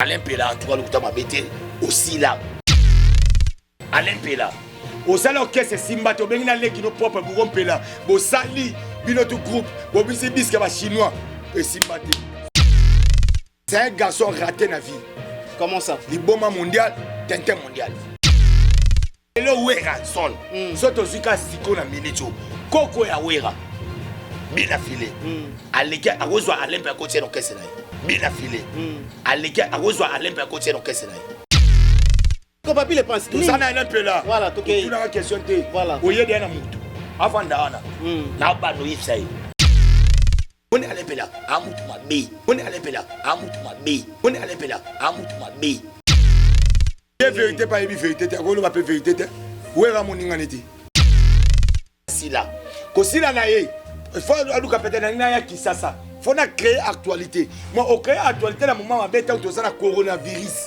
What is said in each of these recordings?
Alain Pela en tout cas le temps m'a bêté aussi là. Alain Pela au salon que c'est Simba to bengi na leki no propre pour Pela bo sali bino tout groupe bo bisi bisque ba chinois et Simba. C'est un garçon raté na vie. Comment ça? Liboma mondial, Tintin mondial. Et le Wera son. Soto zika siko na minito. Koko ya Wera. Bien affilé. Aleka arozwa Alain Pela côté dans caisse là. Bien affilé. Aleka arozwa Alain Pela côté dans caisse là. Ko papi le pense. Tout ça na Alain Pela. Voilà, tout est. Tout na question té. Voilà. Oye de na mutu. Avant d'aana. Na ba no yipsai. On est Alain Pela, amutu mabe. On est Alain Pela, amutu mabe. On est Alain Pela, amutu mabe. La vérité pas une vérité, tu as pas vérité. Où est la moninga neti? Si là, si là naie, il faut aluka peut-être na qui ça. Faut na créer actualité. Moi au créer actualité la moment ma bête tout ça la coronavirus.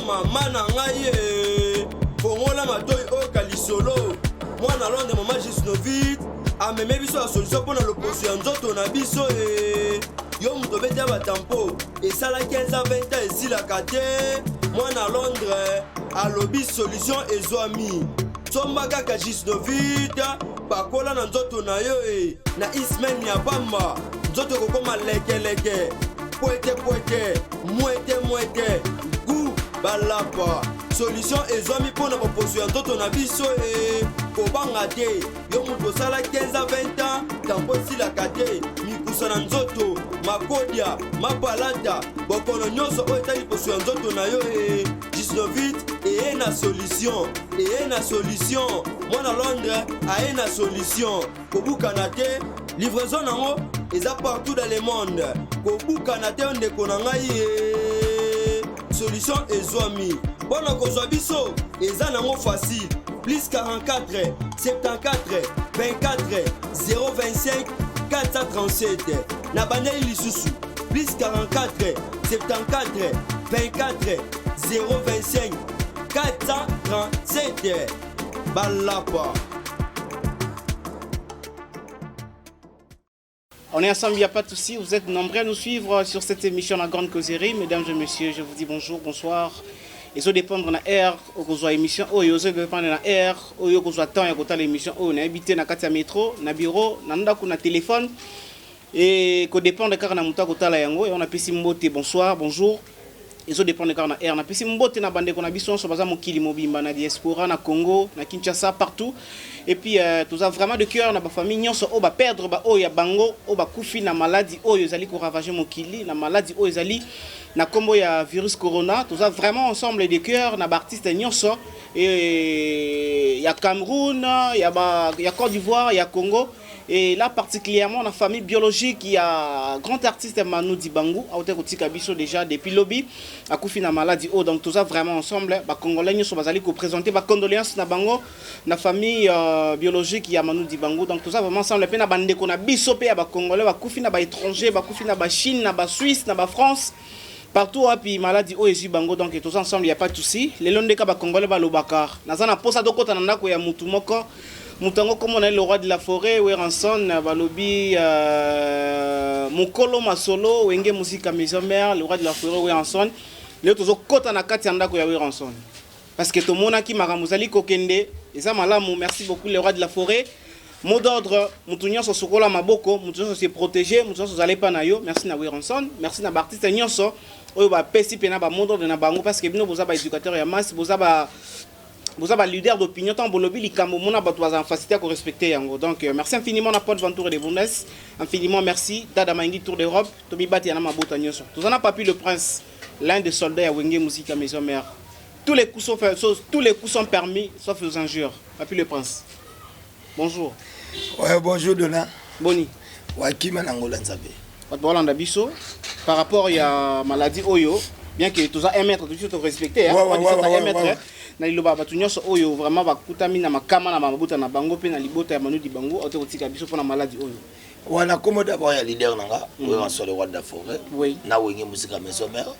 Maman nangaye Fongola matoy o kalisolo Moi na londe maman Gisnovit ameme biso la solution pour le poso ya nzoto na biso yo muto beta ba tampo et ça la 15 à 20 ans ici la kate moi na Londres alobi solution ezwami somba kaka Gisnovit pakola na nzoto na yo na ismen ya bamba nzoto kokoma leke poete muete balapa solution ezwami pona baposo ya nzoto na biso kobanga te yo mutu osala 15 à 20 ans tampo esilaka te mikusa na nzoto makodia mapalata bokono nyonso oyo etali poso ya nzoto na yo Gisnovit eye na solution mwana Londres aye na solution kobukana te livraison nango eza partout dans le monde kobukana te ondeko na ngai solution ezwami bona kozwa biso eza nango facile plus 44 74 24 025 437 na bandeli lisusu plus 44 74 24 025 437 balapa. On est ensemble, il n'y a pas de souci. Vous êtes nombreux à nous suivre sur cette émission La Grande Causerie. Mesdames et messieurs, je vous dis bonjour, bonsoir. Et ça dépend de la air, au émission, ça dépend de la air, au temps, et à l'émission, on est habité dans le métro, dans le bureau, dans le téléphone. Et ça dépend de la muta kotala yango. Et on a pu simbote bonsoir, bonjour. Et ça dépend de la air. On a pu simbote na bande qu'on a biso sur bazar mokili mobimba na diaspora, na Congo, na Kinshasa, partout. Et puis tout ça vraiment de cœur na ba famille nyonso o ba perdre ba o ya bango o ba kufi na maladie o yozali ko ravager mokili na maladie o yozali na kombo ya virus corona tout ça vraiment ensemble de cœur na ba artiste nyonso et ya Cameroun ya Côte d'Ivoire ya Congo et là particulièrement la famille biologique il y a grand artiste Manu Dibangu a été kotika biso déjà depuis lobby a kufi na maladie o donc tout ça vraiment ensemble ba congolais nyonso bazali ko présenter ba condoléances na bango na famille biologique ya Manu Dibangu donc tout ça vraiment ensemble pe na bande ko na biso pe ya ba congolais ba kufi na ba étranger ba kufi na ba Chine na ba Suisse na ba France partout puis maladie o ezi bango donc tout ça ensemble il y a pas de souci les londe ka ba congolais ba lobakar nazana posa dokota na ndako ya mutu moko mutango comme on est le roi de la forêt Weranson balobi mukolo masolo wenge musika maison mère le roi de la forêt Weranson le tozo kota na kati ya ndako ya Weranson parce que tout mona ki makamuzali kokende eza malamu merci beaucoup le roi de la forêt mot d'ordre mutu nyonso sokola maboko mutu nyonso se protéger mutu nyonso zale pa na yo merci na Weranson merci na artiste nyonso oyo ba pesi pena ba mot d'ordre na bango parce que bino boza ba éducateur ya masse boza ba leader d'opinion tant bolobi likambo mona bato baza facilité à respecter yango donc merci infiniment na Paul Ventour de Bundes infiniment merci Dada Maingi Tour d'Europe Tobi Bati na mabota nyonso tous en a Papi le Prince l'un des soldats à Wenge Musique à Maison Mère tous les coups sont permis sauf aux injures Papi le Prince bonjour ouais bonjour Dona Boni ouais qui manangola nzabe Batbolanda biso par rapport à maladie oyo bien que tous a un mètre tout te respecter hein ouais. Na liloba batu nyonso oyo vraiment bakutami na makama na mabuta na bango pe na libota ya Manu Dibangu ote kotika biso pona maladie oyo wana comme d'abord ya leader nanga on soit le roi de la forêt oui na Wenge Musique Maison Mère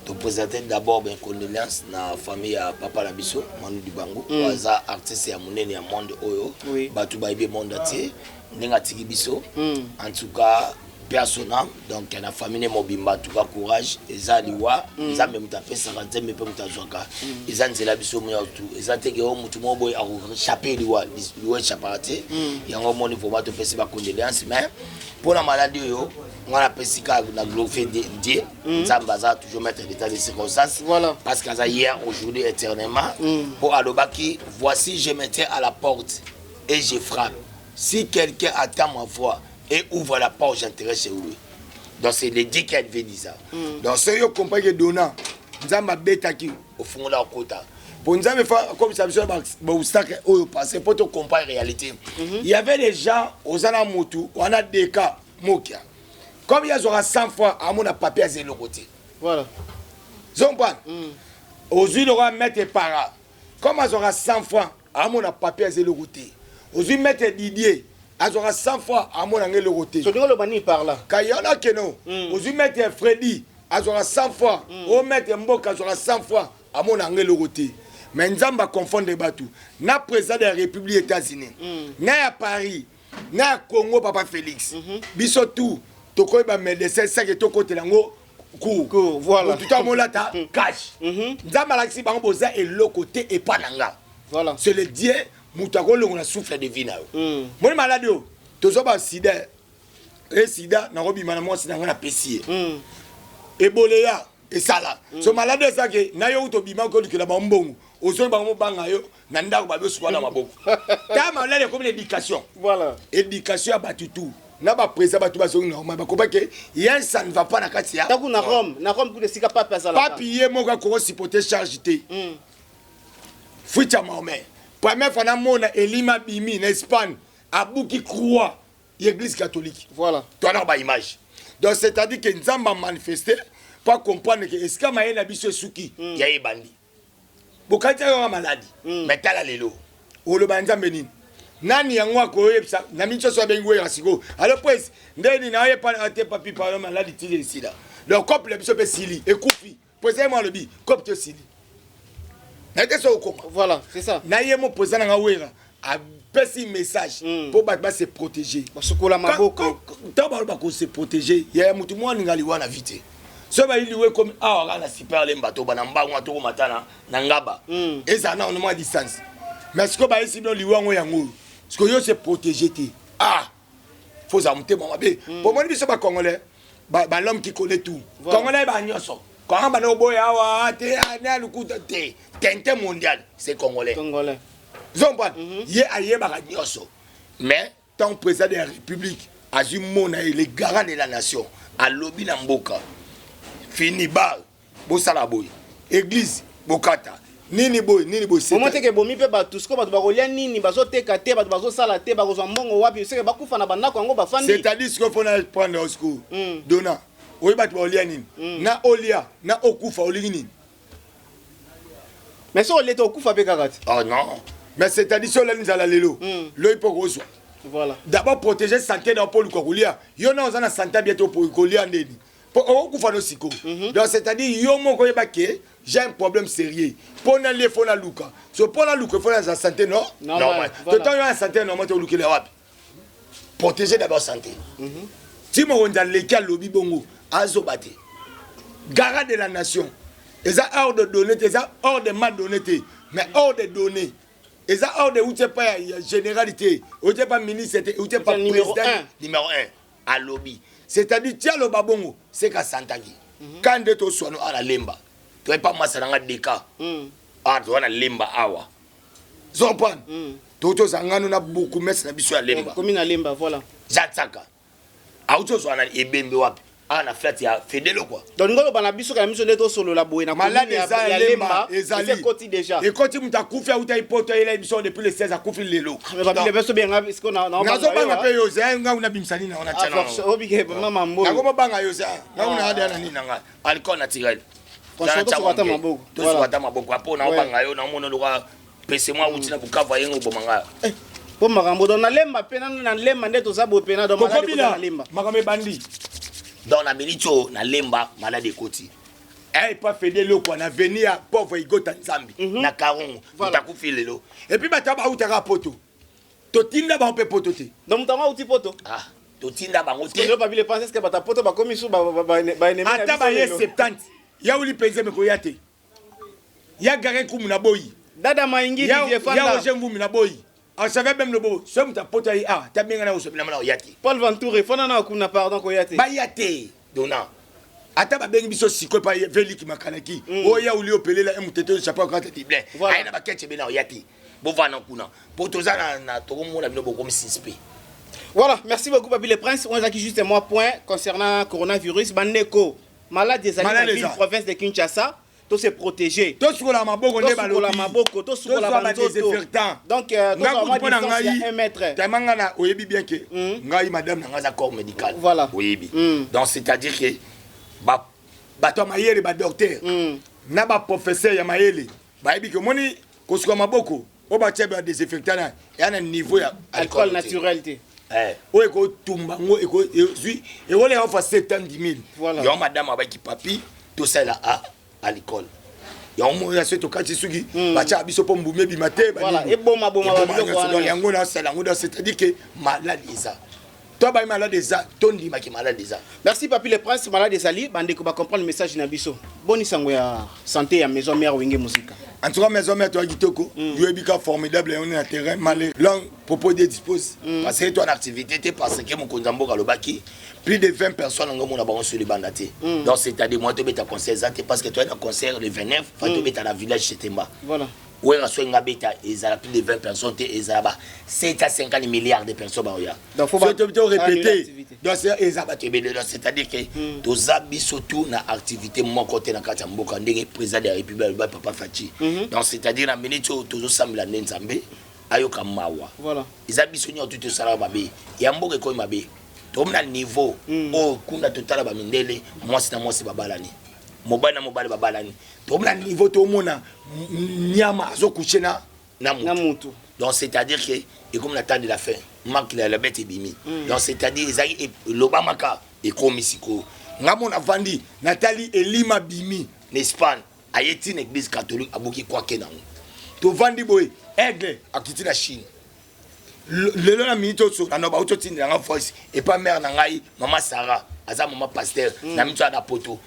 te présenter d'abord ben condoléances na famille à papa la biso Manu Dibango waza artiste ya monene ya monde oyo batu ba ibe monde ati ndinga tiki biso en tout cas personnel donc na famille mobimba en tout cas courage eza liwa eza même tapé 50 mais peut mutazwaka eza nzela biso mo tout eza teke o mutu mo boy a chaper liwa chapate yango moni faut pas te faire ba condoléances mais pour la maladie yo on a pesika na glorifier Dieu Nzambaza toujours mettre l'état de circonstances parce qu'à hier aujourd'hui éternellement pour alobaki voici je me tiens à la porte et je frappe si quelqu'un attend ma voix et ouvre la porte j'entrerai chez lui donc c'est le Dieu qui a dit ça donc ce yo comprend que donnant Nzamba betaki au fond la kota pour nous avoir fait comme ça ba obstacle au passé pour te comprendre la réalité il y avait des gens aux anamotu on a des cas mokia comme il y a 100 fois à mon papier à zéro côté. Voilà. Zomban. Aux yeux de roi mettre para. Comme il y aura 100 fois à mon papier à zéro côté. Aux yeux mettre Didier. Il y aura 100 fois à mon angle côté. Ce que le bani par là. Quand il y en a que non. Aux yeux mettre Freddy. Il y aura 100 fois. Au mettre Mboka. Il y aura 100 fois à mon angle côté. Mais nous avons confondre les bateaux. Na président de la République des États-Unis. Na à Paris. Na Congo Papa Félix. Bisotou. Toko ba médecin ça que toko telango cours voilà tout à mon ta cash nzamba laxi bango boza et le côté et pas nanga voilà c'est le Dieu mutako le on a souffle de vie na mon malade yo tozo ba sida et sida na robi mana mo sida na pesier eboléa et sala so malade ça que na yo to bima ko likela ba mbongo ozo ba mo banga yo na ndako ba be swala maboko ta malade comme l'éducation voilà éducation ba tutu na ba président ba tuba songi normal ba kopa ke yen ça ne va pas na kati ya taku na Rome ku de sika pa pesa la papier mo ka ko supporter charge té fuita maome première fois na mona elima bimi na Espagne abuki croix l'église catholique voilà toi na ba image donc c'est à dire que nzamba manifester pour comprendre que est-ce que maena biso suki ya ebandi bokati ya maladie mais tala lelo o le banzambe nini nani yango akoyebisa na micho so bengo ya siko alors pues ndeni na ye pas ate papi par maladie tili sida donc couple le biso pe sili et coupi pues moi le bi couple te sili na te so ko voilà c'est ça na ye mo posa na wera a pesi message pour ba se protéger basukola maboko ta ba ko se protéger ya mutu mo ngali wana vite so ba ili we comme ah na super le mbato bana mbango to matana na ngaba eza na on mo distance mais ce que ba ici non liwango yango parce que yo se protéger té ah faut amonter mon bé pour moi biso ba congolais ba l'homme qui connaît tout congolais ba nyoso quand ba no boya wa té na lukuta té tente mondial c'est congolais zomba ye aye ba nyoso mais tant président de la république azumona les garants de la nation à lobby na mboka fini ba bo sala boy église bokata nini boy c'est moment que bomi pe ba tout ce que ba kolia nini bazo teka te ba bazo sala te ba kozwa mbongo wapi c'est que ba kufa na bandako yango ba fandi c'est-à-dire ce qu'on faut prendre au secours dona oyi ba olia nini na olia na okufa olingi nini mais so leto okufa pe kakati oh non mais c'est-à-dire sur la nzala lelo lo ipokoso voilà d'abord protéger santé dans polu kolia yo na ozana santé bientôt pour kolia ndeni pour okufa no siko donc c'est-à-dire yo moko yebake j'ai un problème sérieux. Pour aller faut la luka. So pour la luka faut la santé non normal. Tout temps la santé normal to luka le wapi. Protéger d'abord santé. Si mo on dans les cas lobby bongo azobate. Garant de la nation. Et ça hors de données, et ça hors de mal données, mais hors de données. Et ça hors de où tu pas généralité, où tu pas ministre, où tu pas président numéro 1 à lobby. C'est-à-dire tiens le babongo, c'est qu'à Santagi. Quand de to sono à la lemba. Tu n'es pas massacré des cas. Ah, tu as lemba awa. Zompan. Toto Zangano na beaucoup mais na biso ya lemba. Comme na lemba voilà. Jatsaka. Auto so na ebembe wapi. Ah na flat ya fedelo quoi. Donc ngolo bana biso ka miso neto solo la boye na malade ya lemba c'est côté déjà. Et quand tu m'ta kufi a uta ipoto ile biso depuis le 16 a kufi lelo. Mais ba biso bien est-ce qu'on a na zo banga pe yo za nga una bimsani na ona chana. Ah obike mama mbo. Na go banga yo za. Na una hada na nini nga. Alcool na tirel. Parce que tu vas maboko. Tu vas maboko apo na banga yo na mona lokwa pese moi uti na bukava yengo bomanga. Po makambo don na lemba pe na lemba ndeto za bo pe na do malade ko na lemba. Makame bandi. Dans la milito na lemba malade koti. elle pas fait de l'eau qu'on a venu à pauvre Igota Nzambi na Karongo Voilà. ta kufi lelo et puis bata ba utaka poto totinda ba pe poto te donc mutanga uti poto ah totinda ba ngote je pas le penser que bata poto ba komi sou ba ennemi ata ba ye 70 ya uli penze me ko yate ya gare kumu na boyi dada maingi ya Didier Fanda ya oje mvumi na boyi on savait même le beau ce muta poto yi ah ta benga na osopela na yate Paul Ventoure fona na kuna pardon ko yate ba yate dona ata babengi biso siko pa veli ki makanaki oya uli opelela emutete chapa ka tete blé aina ba ketche bena oyati bo vana kuna po tozana na tokomona bino boko msispe. Voilà, merci beaucoup Papi le Prince. On a qui juste un point concernant coronavirus bandeko malade des animaux de la ville province de Kinshasa to se protéger to sukola maboko nde balobi to sukola désinfectant donc to vraiment distance 1 mètre tamanga na oyebi bien que ngai madame na ngaza corps médical voilà oyebi donc c'est-à-dire que ba to mayele ba docteur na ba professeur ya mayele ba yebi que moni ko sukola maboko o ba tchebe désinfectant na yana niveau ya alcool naturel te oyo ekotumba ngo ezwi ekole ofa 70 000 yo madame abaki papi tosala à l'école yango ya seto kati suki bacha biso po mbumé bi maté voilà et boma yango na sala ngo c'est-à-dire que malade isa toi ba malade isa tondi maki malade isa. Merci Papi le Prince malade ezali bande ko ba comprendre le message na biso boni sango ya santé ya maison mère wenge musique en tout cas maison mère toi kitoko yo ebika formidable on est na terrain malé long propos de dispose parce que toi en activité parce que mon konzambo kalobaki plus de 20 personnes ngomona ba sur les bandati donc c'est-à-dire moi to beta concert zate parce que toi un concert le 29 fa to beta na village Chetemba voilà ouais na soinga beta ezala plus de 20 personnes te ezaba 750 milliards de personnes ba oya donc faut répéter donc c'est-à-dire que toza biso tout na activité mon côté na kati mboka ndenge président de la République ba papa Fachi donc c'est-à-dire na minute tozo sambela nzambe ayoka mawa voilà izabiso nyo tout sala babe ya mboka ko mabe tomna niveau o kuna totala ba mindele mwasi na mwasi babalani mobali na mobali babalani tomna niveau to mona nyama azo coucher na mutu donc c'est-à-dire que et comme la temps de la fin manque la bête et bimi donc c'est-à-dire ezali lobamaka et comme siko ngamona vandi Nathalie Elima bimi n'Espagne ayeti une église catholique aboki kwa kenango to vandi boy aigle akiti na Chine le na minute so na ba auto tindi nga voice et pas mère na ngai maman Sarah aza maman pasteur na minute na poto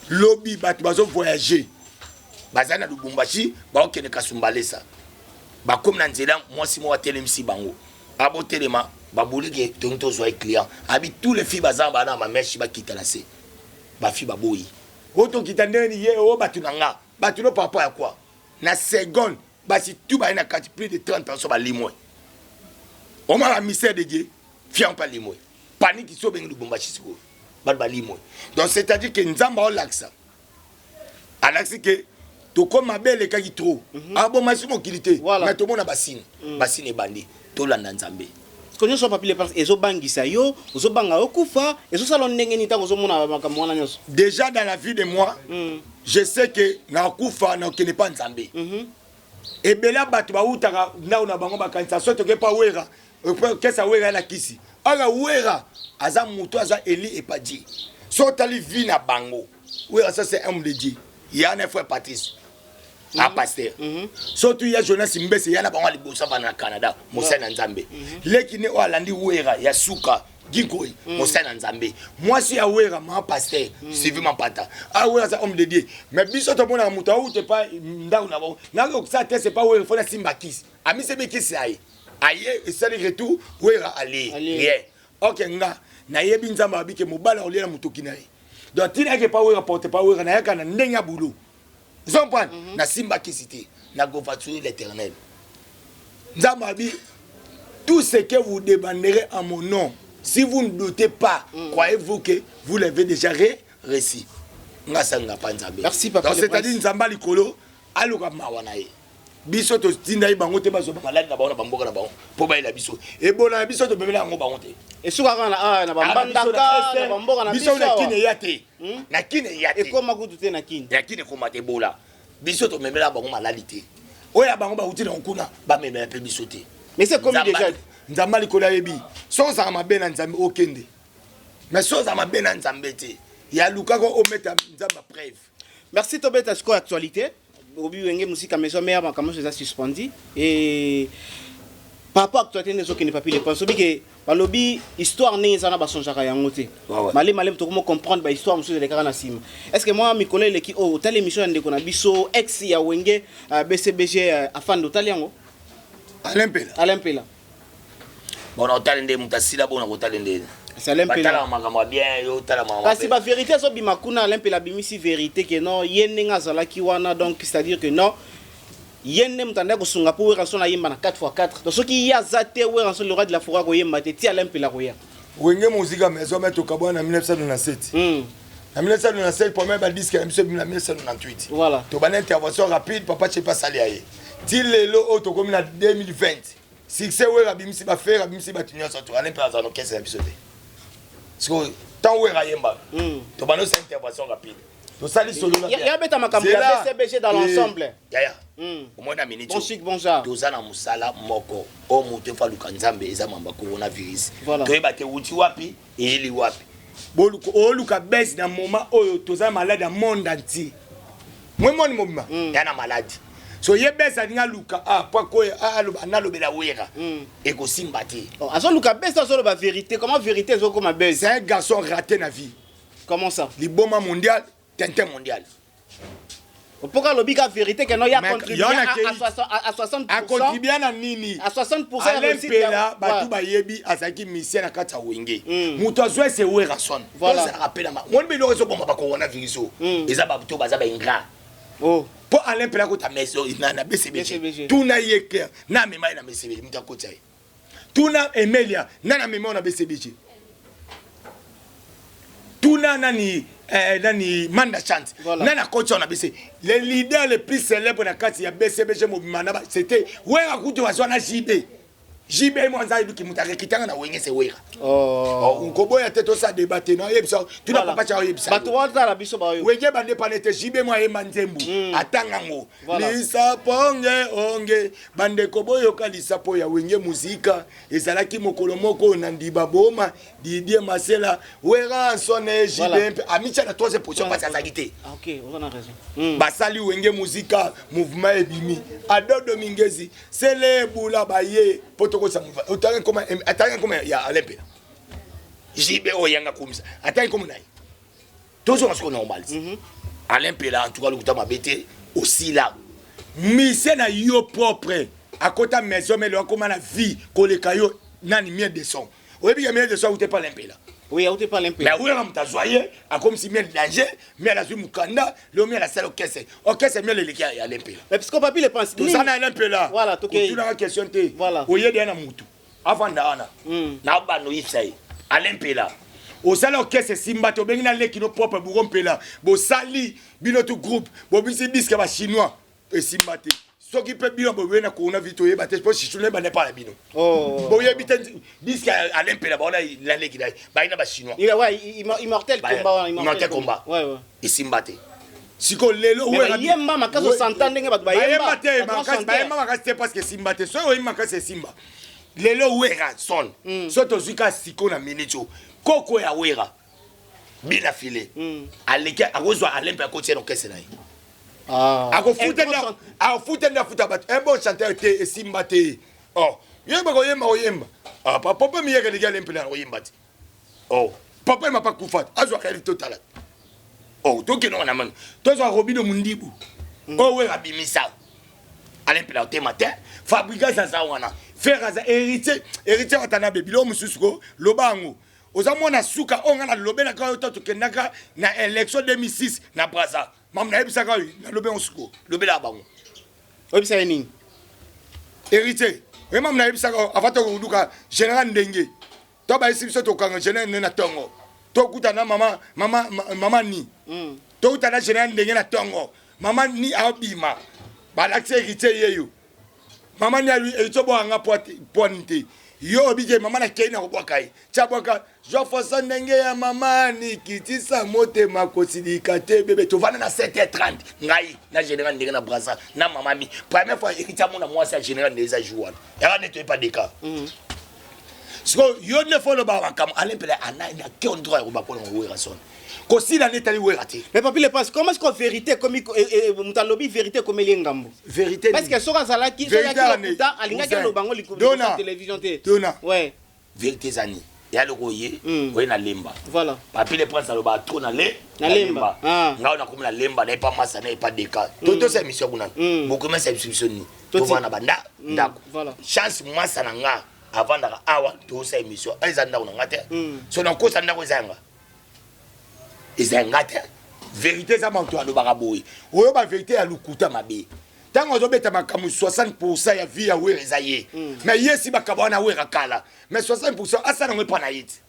lobby bat bazo voyager bazana Lubumbashi ba okene kasumbalesa ba comme na nzela mwasi mo watelemisi bango abo telema babulike tonto zo client abi tous les filles bazana bana ma mèche ba kitala se ba fi baboyi oto kitandeni ye o batunanga batuno papa ya quoi na seconde basi tout ba na kati plus de 30 personnes ba limoi on m'a la mystère de Dieu fiant pas limoi panique so bengi Lubumbashi siko ba limoi donc c'est-à-dire que nzamba o laksa alaxi que to comme ma belle kaki trop abo masimo kilité mais to mona basine basine bandi to landa nzambe konyo so Papi le Prince ezo bangisa yo ozo banga okufa ezo salon ndenge ni tango zo mona makambo wana nyoso déjà dans la vie de moi je sais que na okufa na okene pas nzambe et bela batu ba utaka na bango bakanisa soto ke pa wera kesa wera na kisi ala wera aza muto aza Eli et pas Dieu so tali vie na bango wera ça c'est homme de Dieu il y a un frère Patrice a pasteur surtout il y a Jonas Mbese yana bango libosa bana Canada mosana nzambe lekine o alandi wera ya suka gikoi mosana nzambe moi si ya wera ma pasteur suivi ma pata a wera ça homme de Dieu mais biso to mona muto ou te pas ndau na bon na ko ça c'est pas wera faut na simba kisi ami se be kisi aye et ça le retour wera ali rien OK nga na yebi nzamba abike mobala oliela mutoki na ye donc tina ke pas wera porte pas wera na yaka na ndenya boulot Zompane, na simba kisité, na govature l'éternel. Nzambabi, tout ce que vous demanderez en mon nom, si vous ne doutez pas, croyez-vous que vous l'avez déjà réussi. Merci Papa. Donc c'est-à-dire Nzamba likolo, aluka mawanae. Biso to tinda ibango te bazo malade na bango na bamboka na bango po ba ila biso e bona biso to bemela ngo bango te e suka kana na bambandaka na bamboka na biso na kine yate na kine yate e koma kutu te na kine ya kine koma te bola biso to memela bango malalite oya bango ba uti na nkuna ba memela pe biso te mais c'est comme déjà Nzamba likola yebi so za mabena Nzambe okende mais so za mabena Nzambe te ya luka ko ometa Nzamba preuve Merci Tobet Asko actualité. Obi Wenge musique à maison mère comment ça suspendu et par rapport à l'actualité des autres qui n'est pas pu les penser que balobi histoire né ça na ba sonjaka yango te. Malé to comment comprendre ba histoire monsieur de Karana Sim. Est-ce que moi mi connais les qui oh telle émission ndeko na biso ex ya Wenge BCBG afin de taliango Alain Pela. Bon on talende mutasila bon on talende. C'est Alain Pela. Batala makama bien yo tala makama. Parce que la vérité so bimakuna Alain Pela bimisi vérité que non yenenga zalaki wana donc c'est-à-dire que non yenne mutanda ko sunga po wera sona yemba na 4x4 donc soki ya zate wera son le roi de la forêt ko yemba te ti Alain Pela ko ya Wenge musique maison mettre au Kabwana en 1997. En 1997 premier ba disque en 1998. Voilà. To ban intervention rapide papa tche pas salé aye. Ti lelo auto comme en 2020. Succès wera bimisi ba faire bimisi ba tinyo so to Alain Pela za no kese episode. Parce que tant wera yemba. To ban no intervention rapide. To sali solo na. Ya beta makambo ya BCBG dans l'ensemble. Ya. Au moins na minute. Bon chic bon genre. Tozana musala moko o mutu fa lukanzambe eza mamba coronavirus. Voilà. Toyeba te uti wapi eli wapi. Boluko o luka baisse dans moment oyo toza malade dans monde entier. Moi mon mobima. Yana malade. So ye baisse nga luka pa ko na lobela wera. Eko simbati. Oh azo luka baisse sur la vérité comment vérité zo comme baisse. C'est un garçon raté na vie. Comment ça? Liboma mondial, Tintin mondial. Pourquoi le big vérité que non ya contribué à 60%. A contribué na nini? À 60% Alain Pela batu ba yebi azaki mission na kata Wenge. Muto azwe se wera son. Voilà. Ça rappelle ma. Mon belo reso bomba ba coronavirus. Eza ba buto baza ba ingra. Oh. Po Alain Pela ko ta maison na BCBG. Tout na yeke na mema na BCBG muta ko tsaye. Tout na Emelia na mema na BCBG. Tout na nani nani Manda Chant nana coach on a baissé les leaders les plus célèbres na kati ya BCBG mobimana c'était wera kuto wasona JB mwanza ibuki mutake kitanga na Wenge se wera nkobo ya teto sa débattre na yebisa tu na papa cha yebisa bato wata la biso ba yo Wenge bande panete JB mwa yemba nzembu atanga ngo lisa ponge onge bande koboyo kalisa po ya Wenge muzika ezalaki mokolo moko na ndiba boma Didier Masela wera sonne JB amicha na troisième position pas sa qualité. OK on a raison basali Wenge muzika mouvement ebimi Ado Domingezi sele bula baye potoko sa mouvement otanga comme ya Alain Pela JB oyanga kumisa atanga comme nai toujours ce qu'on normal Alain Pela en tout cas le kutama bete aussi là mise na yo propre à côté maison mais le comment la vie koleka yo nani mieux de son oyebi ya mieux de son ou t'es pas Alain Pela. Oui, on te parle un peu. Mais oui, on t'a joyé, comme si miel danger, mais la zui mukanda, le miel la salle au caisse. Au caisse, miel les gars, il y a Alain Pela. Mais parce qu'on pas pu le penser. Tout ça, Alain Pela. Voilà, tout est. Tout la question, t'es. Voilà. Au lieu d'un moutou. Avant d'ana. Na ba no ifsai. Alain Pela. Au salon au caisse, Simba, tu bien les qui nos propres bourron Pela. Bo sali, binotu groupe, bo bisi bisque ba chinois, et Simba. Ce qui peut bien bo na corona vitoye ba te si tu ne ba ne pas la bino. Oh. Bo yebiten Bisque Alain Pela ba la leki dai. Ba ina ba chinois. Il ouais, immortel combat, immortel combat. Ouais. Et Simbate. Siko lelo ouais. Yemba makazo santandenge ba yemba te makasi parce que Simba te so yemba makasi Simba. Lelo wera son. So to zuka siko na minito. Koko ya wera. Bila file. Aleke akozwa Alain Pela ko tieno kese na yi. Ako fute na futa bat un bon chanteur te Simba te. Oh, yemba ko yemba. Ah papa mi yeke Alain Pela ko yemba te. Oh, papa m'a pas kufat. Azwa kali total. Oh, donc non on a man. Toi ça Robino Mundibu. Oh ouais rabimisa. Alain Pela au matin, fabriquer ça wana. Faire ça héritier watana bebilo mususuko lobango. Ozamona suka onga na lobela ka to kendaka na élection 2006 na Brazza. Mam na ebisa ka na lobe on suko. Lobela bango. Obisa nini? Héritier. Et mam na ebisa ka avato kuduka général Ndenge. To ba isi biso to kanga général na tongo. To kuta na mama ni. To kuta na général Ndenge na tongo. Mama ni abima. Ba l'accès héritier yeyo. Mama ni ali etobo anga pointe. Yo bije mama na kei na kubwakai. Chabwaka jo fosa Ndenge ya mama ni kitisa mote makosidika te bebe to vana na 7h30 ngai na général Ndenge na Brazza na mama mi. Première fois héritier mon moi c'est général Ndenge za jouer. Era ne pas de cas. So yo ne faut le ba kam Alain Pela ana na ke on droit ko ba ko ngwe rason. kosila netali wera te. Mais papi le passe comment est-ce qu'on vérité comme mutalobi vérité comme elengambo. Vérité. Parce que soka zalaki lokuta alinga ke lobango likolo télévision te. Dona. Ouais. Vérité zani. Ya lokoye, oye na lemba. Voilà. Papi le prince aloba trop na lemba. Ngao na komela lemba na pas massa na pas deka. Toto sa émission kuna. Beaucoup mais sa émission ni. To vana banda ndako. Voilà. Chance massa na nga avant da awa to sa émission. Eza ndako na ngate. So na ko sa ndako ezanga. Ezanga te. Vérité za manto aloba boy. Oyo ba vérité ya lukuta mabe. Tant on obeta makamu 60% ya vie ya wera ezaye. Mais yesi bakabana wera kala. Mais 60% asa na pas na yiti.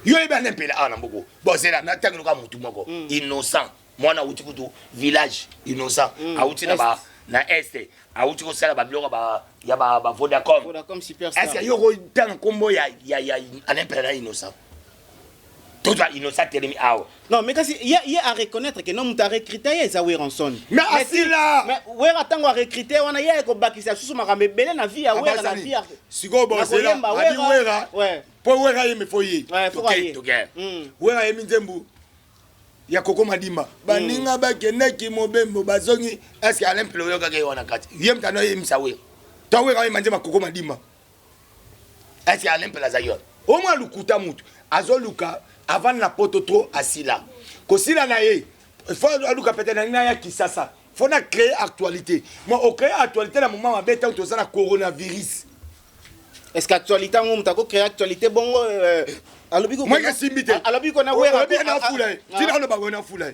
Yo eba nempela ana mboko. Bon c'est là na tango ka mutu moko. Innocent. Mwana uti kutu village innocent. Auti na ba na este. Auti ko sala ba biloko ba ya ba Vodacom. Vodacom superstar. Est-ce que yo ko tan kombo ya anempela innocent. Tout ça innocent termi awo. Non, mais quand il y a à reconnaître que non muta recruter za Weranson. Mais asila. Mais wera tango recruter wana ya ko bakisa susu makambe bele na vie ya wera na vie. Siko bon c'est là. Abi wera. Ouais. Po wera yeme foye. Ouais, faut aller. Wera yeme nzembu. Ya koko madimba. Baninga bakeneki mobembo bazongi. Est-ce que Alain Pelo yoka ke wana kati. Yem tano yem sawe. To wera yeme nzemba koko madimba. Est-ce que Alain Pelo zayo. Au moins lukuta mutu. Azoluka avant la poto trop asila. Kosila na ye. Il faut aluka peut-être na ya kisasa. Faut na créer actualité. Moi au créer actualité na moment mabeta to ça na coronavirus. Est-ce qu'actualité on mutako créer actualité bongo alobiko. Moi que simite. Alobiko na wera na fula. Tina no ba na fula.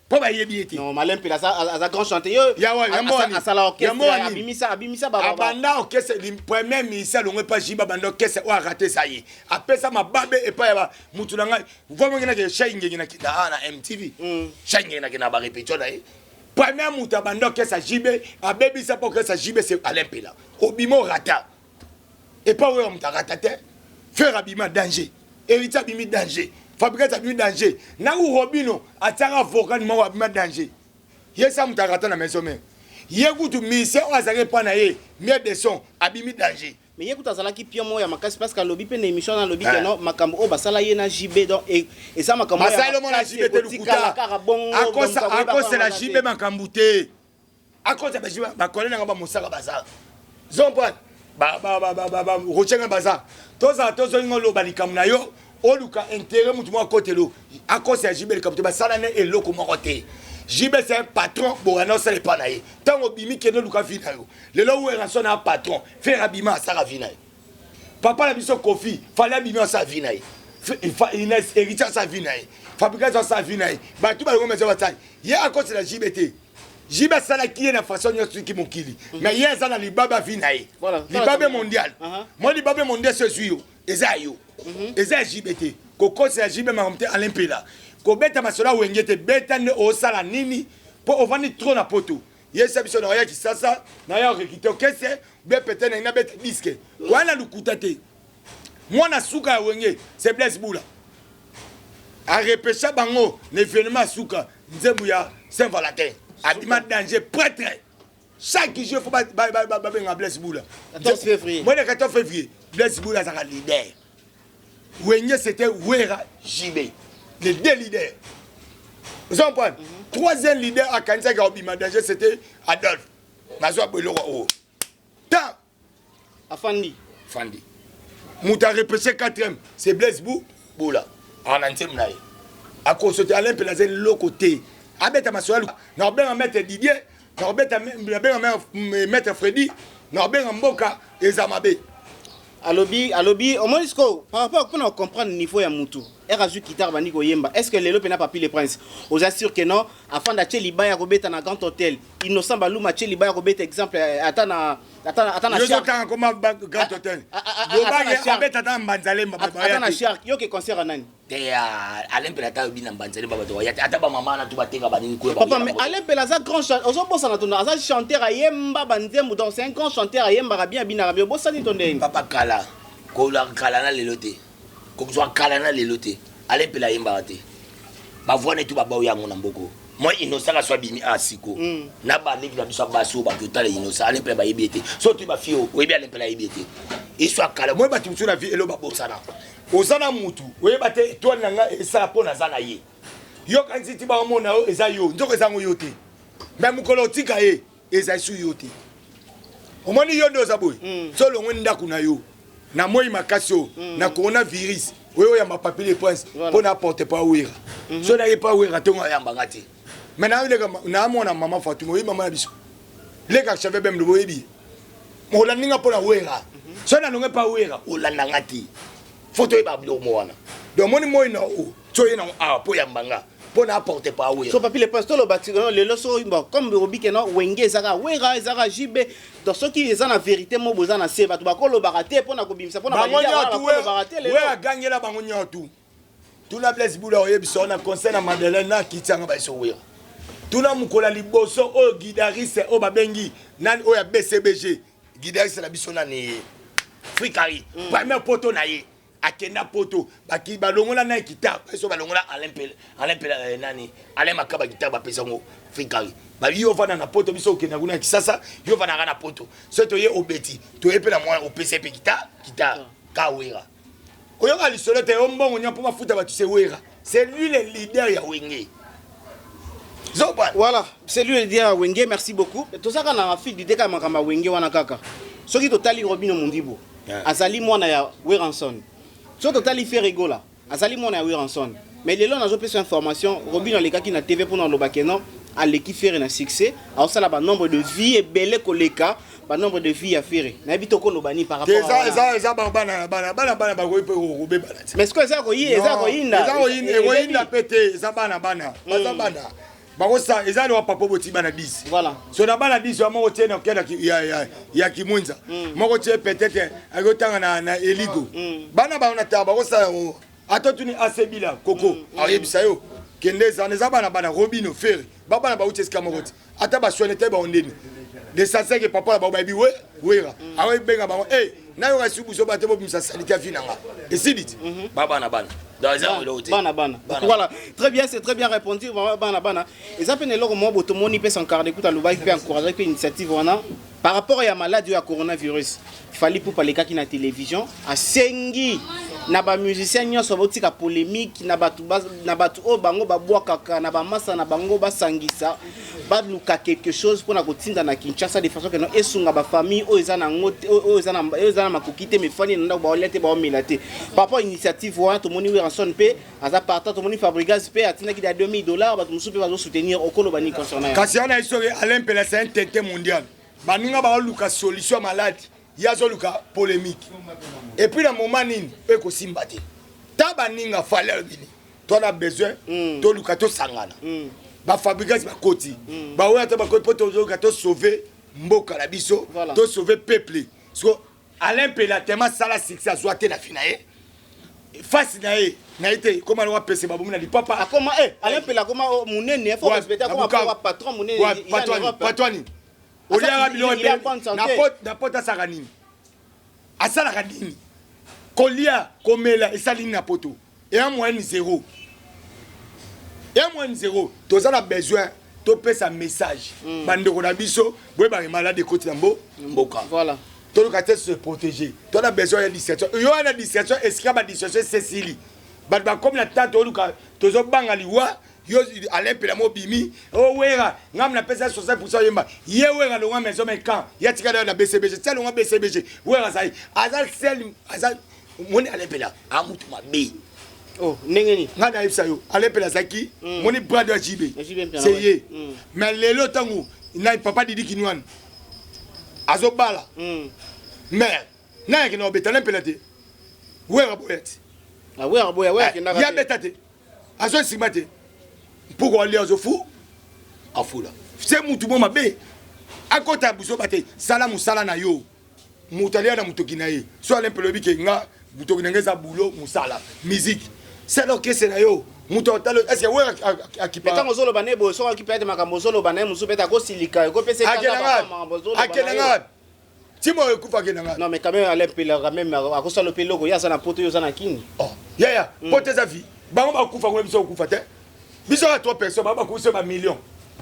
Po ba yebi ete. Non, Alain Pelo ça grand chanteur. Ya wa yamboni. Asala orchestre abimisa baba. Abanda orchestre le premier ministère longue pas jiba banda orchestre o raté ça y. Après ça ma babe et pas ba mutu na ngai. Vous voyez que Shainge na MTV. Shainge na ba répétition là. Premier mutu banda orchestre jibe a baby ça pour que ça jibe c'est Alain Pelo. Obimo rata. Et pas ouais on t'a raté. Faire abima danger. Héritier abimi danger. Fabriquer abimi danger. Na ou Robino atara vocal mo abima danger. Yesa mutarata na maison même. Yekutu mise o azare pa na ye, mieux de son abimi danger. Mais yekuta zala ki pio mo ya makasi parce que lobi pe na émission na lobi que non makambo o basala ye na JB donc et ça makambo ya. Masala mo na JB te lukuta. À cause la JB makambo te. À cause de JB ba kolela ngaba mosaka bazar. Zompon ba rochenga bazar. Tozo ngolo balikam na yo. Oluka intérêt mutu mo côté lo. À cause de JB le kapte basala ne eloko mo côté. JB c'est un patron, bon, non, c'est pas naïf. Tant au bimi qui est nous vina yo. Le là où est un patron, faire abima à sa vina. Papa la mission Kofi, fallait abima à sa vina. Il est héritier à sa vina. Fabrication à sa vina. Bah tout le monde me dit il y a à cause de la JBT. JB ça la qui est la façon de qui mon kili. Mais il y a ça dans les baba vina. Voilà. Les baba mondial. Moi les baba mondial c'est yo. Ezayo. Eza JBT. Koko c'est la JB ma à l'impela. Ko beta masola wengete beta ne osala nini po ovani trop na poto yesa biso na ya kisasa na ya rekito kese be pete na beta disque wana lukuta te mwana suka ya wenge c'est Blaise Bula a repêcher bango l'événement suka nzembu ya Saint-Valentin abima danger prêtre chaque jour faut ba Blaise Bula 14 février moi le 14 février Blaise Bula ça leader wenge c'était Wera JB. Les deux leaders. Vous comprenez? Troisième leader à Kanisa Gaobima danger c'était Adolphe. Mazoua Beloro. Tant. Afandi. Fandi. Mouta repêché quatrième. C'est Blaise Boula. En antième naï. À cause de Alain Pelazen l'autre côté. Abeta Masoua. Norbert mettre Didier. Norbert mettre Freddy. Norbert Mboka et Zamabe. Alobi, au moins par rapport à comprendre le niveau ya mutu. Erazu Kitar bani ko yemba. Est-ce que lelo pena papi le prince? Aux assure que non, afin d'acheter liba ya robeta na grand hôtel. Innocent baluma acheter liba ya robeta exemple atana cher. Yo comment grand hôtel. Yo ba abeta ta mbanzale mbaba. Atana cher, yo ke concert nani? Te Alain Pelo ta bina mbanzale mbaba to ya ata ba mama na tu batenga banini ko ba. Papa mais Alain Pelo za grand chanteur. Ozo bossa na tona, za chanteur ayemba banzembu donc c'est un grand chanteur ayemba bien bina bien bossa ni tonde. Papa kala. Ko la kala na lelote. Comme soit kalana les lotés Alain Pelo yemba te ba voix ne tout ba ba yango na mboko moi innocent la soit bimi asiko na ba livi na biso ba so ba total innocent Alain Pelo ba yebete so tu ba fio o yebi Alain Pelo yebete et soit kala moi ba tu sur la vie elo ba bosana ozana mutu oyeba te étoile na nga esala mpo naza na ye yo kanisi ti baomona yo eza yo nzoko ezango yo te me mokolo otika ye eza esu yo te omoni yo nde oza boye so olongwe ndako na yo na moi makasi oyo na coronavirus oyo oyamba papier de prince mpo na aporte mpo awera so naye mpo awera ntongo ayambanga te me naamona mama fatuma oyebi mama na biso leka chave bem lobo oyebi olandinga mpo na wera so nalonge mpo awera olandanga te foto oyeba biloko wana donc omoni moi na o so oye nango awa mpo yambanga mpo na aporte mpo awera so papi le pasteur le bâtiment lelo so comme robike no wenge ezaka wera ezaka jibe donc soki eza na vérité mo boza na se bato bakolobaka te mpo na kobimisa mpo na bakolobaka te lelo we agangela bango nyonso tuna Blaise Bula oyebisa na conseil na Madeleine na kitianga baiso wera tuna mukola liboso oyo guitariste oyo babengi nani oyo ya BCBG guitariste na biso nani Frikari premier poto na ye akenda poto baki balongola na guitare so balongola Alain nani Alain Makaba guitare bapesa ngo Frikari ba yo vana na poto biso okenda kuna kisasa yo vana na poto so to ye obeti to ye pe na moi opesa pe guitare ka wera oyo ka lisolo te ombongo nya po mafuta ba tu se wera c'est lui le leader ya wenge. Voilà, c'est lui le leader ya wenge, merci beaucoup. Tout ça kana fille du deka makamba wenge wana kaka. Soki totali Robino Mondibo azali mwana ya Weranson. So totali Ferregola azali mwana ya Weranson. Mais lelo nazo pesa information Robino alekaki na TV pour na lobakeno aleki faire na succès. Alors ça là ba nombre de vie et belle koleka, ba nombre de vie à faire. Na bito ko lobani par rapport à ça bana ba ko robe bana. Mais ce que ça ko yi eza ko yinda. Eza ko yinda pété eza bana baza bana. Bakosa eza le papa boti bana 10. Voilà. So na bana 10 wa moko tena kenda ya Kimunza. Moko tie peut-être agotanga na Eligo. Bana ba ona ta bakosa atotuni asebila koko. Ayebisa yo kende za neza bana Robino Ferry. Baba na ba uti eska moko ti. Ata ba soinete ba ondeni. De sase ke papa ba bi wera. Awe benga ba na yo rasubu so batebo bimsa salika finanga. Et sidit. Bana. Voilà, très bien, c'est très bien répondu. Bana. Et ça peine lors moi botomoni peut s'encarder écoute à l'ouba peut encourager une initiative on par rapport à la maladie à coronavirus. Il fallait pour parler qui na télévision à sengi na ba musicien nyonso botika polémique na batu o bango ba boa kaka na ba massa na bango ba sangisa ba luka quelque chose pour na kotinda na Kinshasa de façon que no esunga ba famille o ezana ngote o ezana makokite me fani na ba olete ba omilate par rapport à initiative wana to moni Weranson pe aza partant to moni Fabregas pe atina ki da $2000 ba musupe ba soutenir okolo bani concernant kasi ana histoire Alain Pela c'est un tété mondial baninga ba luka solution malade yazo luka polémique et puis dans moment nini eko simbati taba ninga fallait bini toi a besoin to luka to sangana ba fabriquer ba koti ba oya to ba koti poto luka to sauver mboka la biso to sauver peuple so Alain Pela tellement sala succès azoate na finaye face na été comment on va passer ba bomu na papa comment Alain Pela comment munene faut respecter comment patron munene patron Olia bilo na pota sakanini asala kanini kolia komela esalini na poto et un moyen zéro toza na besoin to pesa message bandeko na biso boye ba malade koti na mboka voilà to le quartier se protéger to na besoin ya discrétion yo na discrétion esika ba discrétion Cécilie ba comme la tante oluka tozo banga liwa yo Alain Pela mobimi o wera ngam na pesa 60% yemba ye wera longa maison mais quand ya tika na BCBG c'est longa BCBG wera sai azal sel azal moni Alain Pela amutu mabe oh nengeni ngana ifsa yo Alain Pela zaki moni brother JB c'est ye mais lelo tangu na papa Didi Kinwan azobala mais na yake no betana Pela te wera boyet wera boya kinaka ya betate aso simate pourquoi aller aux fous à fou là c'est mutu bon mabe akota buso bate sala musala na yo mutalia na mutoki na ye so Alain Pela bi ke nga mutoki na ngeza boulot musala musique c'est l'orchestre na yo muto talo est-ce que ouais akipa tant ozolo bané bo so akipa de makambo zolo bané musu beta ko silika ko pese kaka makambo zolo bané timo ekufa kenanga non mais quand même Alain Pela quand même akosa le peloko ya sana poto yo sana kini oh ya poto za vie bango bakufa ko biso kufa te biso à 3 personnes ba ko se ba millions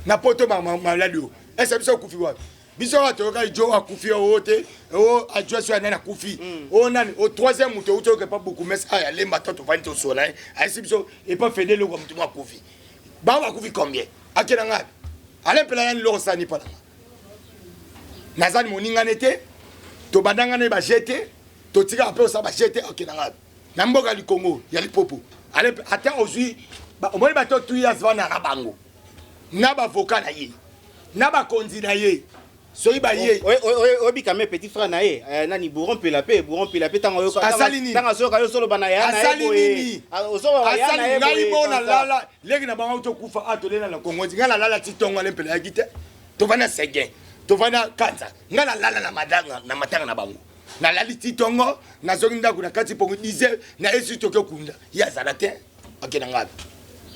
na poto malade est-ce que biso kufi wa biso atoka ijo akufi ote o adjoint sur nana akufi o nani au troisième moto uto que pas beaucoup mais ça ya lemba to vani to sola ainsi biso et pas fédé le comme tout akufi ba akufi combien akena ngapi ale pela yani lo sani pa nazani moninga nete to bandanga ne ba jeter to tika après ça ba jeter akena ngapi na mboka li Congo ya lipopo ale ata ozui ba omoni ba to 2 years vana rabango na ba voka na ye na ba konzi na ye soyi ba ye obi kame petit frère na ye nani bourron pelapé tango yo tanga soka yo solo bana ya na asali ye ngai bona lala leki na bango to kufa atolena na Congo ngala lala titongo le pela gite to vana segen to vana kanza ngala lala na madanga na matanga na bango na lali titongo na zongi ndako na kati pongo dize na esu to kunda ya zalate akena ngapi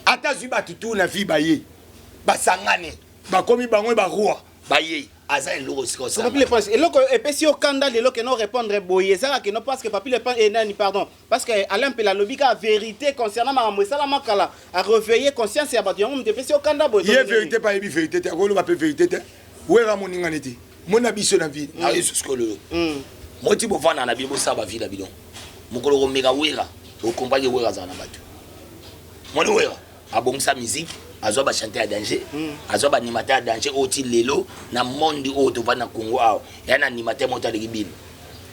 ata zuba tutu na vi ba ye basangane bakomi bango ba roi ba ye aza eloko siko ça papi le prince eloko epesi okanda lelo ke no répondre boye ça que non parce que papi le prince nani pardon parce que Alain Pela lobika vérité concernant makambo sala makala a réveiller conscience ya bato yango mpesi okanda boye ye vérité pas yebi vérité te akolo ba pe vérité te wera moninga neti mona biso na vie na yesu skolo moti bo vana na bibo saba vie la bidon mokolo ko mega wera o compagnie wera za na bato moni wera abongisa musique azo ba chanter à danger azo ba animateur à danger oti lelo na monde o to na Congo awo ya na animateur mota de gibini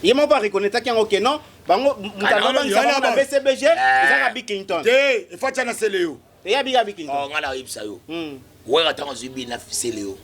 yemo ba reconnaître ki ngo non bango mutano ba nsama na BCBG ezaka Bikington te ifacha na seleo te ya biga Bikington ngala ipsa yo wera tango zibi na seleo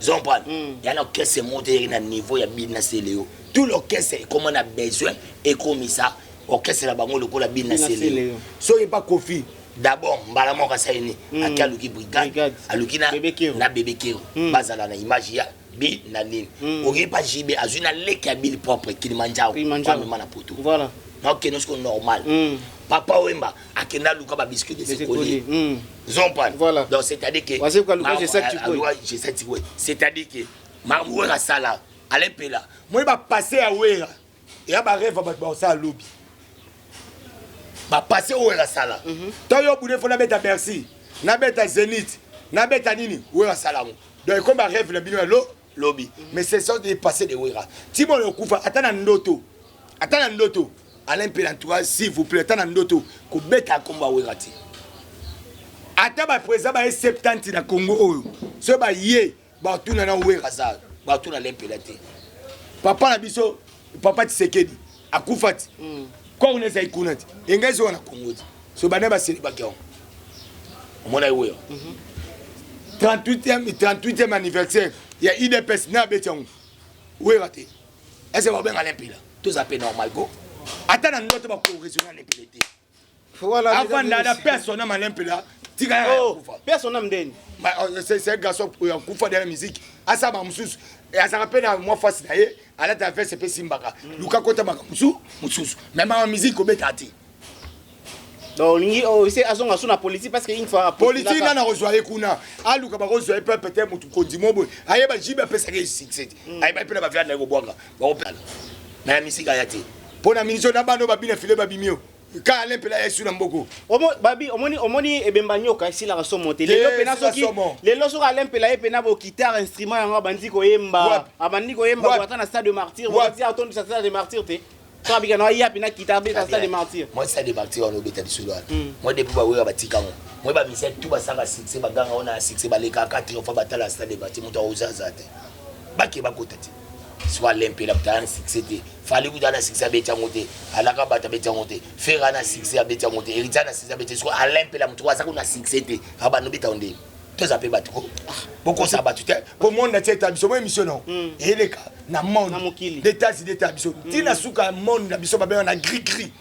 zompan ya na kesse monter na niveau ya bi na seleo tout l'orchestre comme on a besoin et comme ça orchestre la bango lokola bi na seleo so y pas Kofi d'abord mbala moka saini akia luki brigade alukina na bébé kero bazala na image ya bi na nini ogi pa jibe azuna leki ya bil propre Kilimanjaro kwa mema poto voilà na ok nosko normal papa wemba akenda luka ba biscuit de sekoli zompan voilà donc c'est à dire que c'est à dire que mamouera sala Alain Pela moi ba passer à wera et ba rêve ba ça lobby ba passer au la sala to yo boudé fo na beta Bercy na beta Zénith na beta nini wera sala donc comme ba rêve le bino lo lobby mais c'est ça de passer de wera ti bon le kufa atana ndoto Alain Pela toi s'il vous plaît atana ndoto ko beta komba wera ti ata ba président ba 70 na Congo oyo so ba ye ba tuna na wera za ba tuna Alain Pela ti papa na biso papa Tshisekedi akufati kwa unaweza ikunati engezi wana Kongozi so bana ba seli bakyo omona iwe 38e anniversaire ya IDPS na betongo we raté est-ce que va bien Alain Pela tout ça peut normal go attends na ndoto ba ko régional Alain Pela te voilà avant na personne na Alain Pela tika kufa personne na mdeni c'est un garçon pour kufa de la musique asa ba mususu et asa rappelle à moi face na ye ala ta fait c'est simbaka luka kota maka mususu même en musique ko betati donc lingi c'est azonga suna politique parce que une fois politique na rejoindre kuna aluka ba rejoindre peut-être mutu kodimo boy aye ba jibe pesa ke 67 aye ba pena ba via na ko bwanga ba opela mais la musique ayati pona ministre na bano ba bina file ba bimio ka Alain Pela yesu na mboko babi omoni ebemba nyoka ici la raso monter lelo pena soki lelo so Alain Pela pena bo guitare instrument yango bandi ko yemba abandi ko yemba ko atana stade de martyr wati atondu stade de martyr te so abika no ya pena guitare be stade de martyr moi stade de martyr on obeta disolo moi depuis ba wera batika ngo moi ba mise tout ba sanga succès ba ganga ona succès ba leka 4 fois batala stade de martyr muto ozaza te baki ba kotati soit Alain Pela peut-être succès te fallait vous dans succès beta ngote alaka bata beta ngote faire na succès beta ngote héritier na succès beta soit Alain Pela muto waza ko na succès te aba no beta onde to za pe batuko boko sa batute pour monde na tete biso moi émission non eleka na monde d'état d'état biso tina suka monde na biso ba be na gris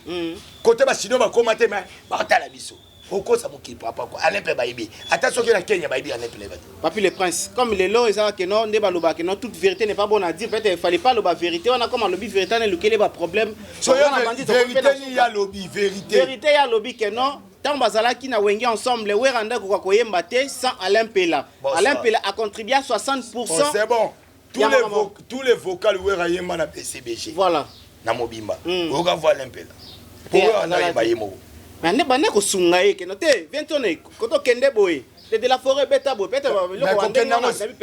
côté ba sino ba commenter mais ba ta la biso oko sa mokili papa ko Alain Pela bayibi attention que na Kenya bayibi Alain Pela papi le prince comme les lois ça que non ndeba loba que non toute vérité n'est pas bonne à dire peut-être il fallait pas loba vérité on a comme lobby vérité na lequel ba problème so vérité ya lobby vérité ya lobby que non tant bazalaki na wenge ensemble weranda ko koyemba te sans Alain Pela Alain Pela a contribué à 60%. C'est bon tous les vocales wera yemba na PCBG voilà na mobimba oka voir Alain Pela pour na ba yemo mais ne bana ko sunga ke no te 21 koto kende boy de la forêt beta boy peut-être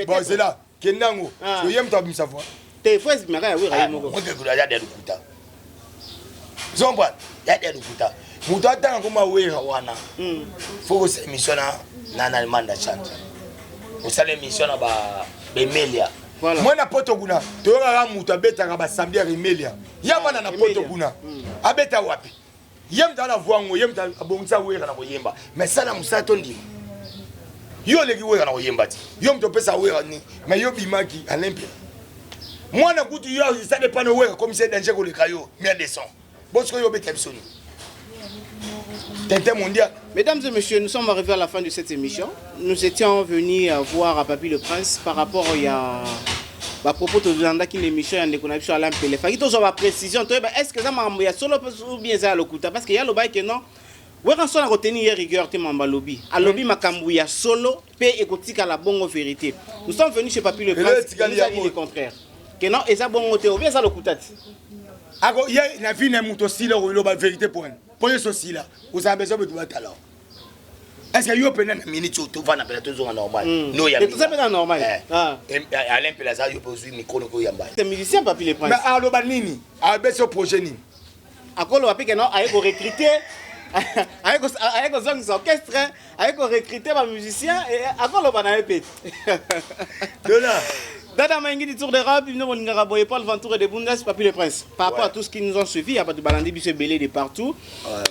bon c'est là kendango so yem to bimisa voix te fois maka ya wera moko mo ke kula ya de lukuta zomba ya de lukuta muto atanga koma wera wana faut que émission na Allemagne change au sale émission ba Bemelia voilà moi na poto kuna toyoka muto abetaka ba samedi Bemelia yama na poto kuna abeta wapi yem ta na voix ngo yem ta abongisa wera na koyemba mais ça na musato ndima yo leki wera na koyemba ti yo mto pesa wera ni mais yo bimaki Olympia moi na kutu yo ça dépend de wera comme c'est danger ko le kayo mais descend bosco yo beta bisoni Tintin mondial. Mesdames et messieurs, nous sommes arrivés à la fin de cette émission. Nous étions venus voir à Papi le Prince par rapport à propos de l'anda qui l'émission en déconnexion à l'Ampele. Fait que tu as précision. Est-ce que ça m'a envoyé solo ou bien ça à l'okuta parce qu'il y a le bail que non. Ouais, quand on a retenu hier rigueur, tu m'as lobby. À lobby makambouya solo, paix et kotika la bonne vérité. Nous sommes venus chez Papi le Prince. Il nous a dit le contraire. Que non, et ça bon côté ou bien ça l'okuta. Alors, il y a la vie n'a muto si la vérité pour elle. Pour les soucis là, vous avez besoin de tout alors. Est-ce que vous avez une minute où tu vas appeler toujours normal? Non, il y a tout ça peut normal. Alain Pelaza, il peut aussi micro no yamba. C'est musicien Papi le Prince. Mais alors banini, avec ce projet ni. Encore le papi que non, avec recruter avec aux orchestres, avec recruter les musiciens et encore le banane pète. Dada Mangi Tour de Rap, nous avons Paul Ventour de Bundes, Papi le Prince. Par rapport à tout ce qui nous ont suivi, il y a pas de balandi bisous belé de partout.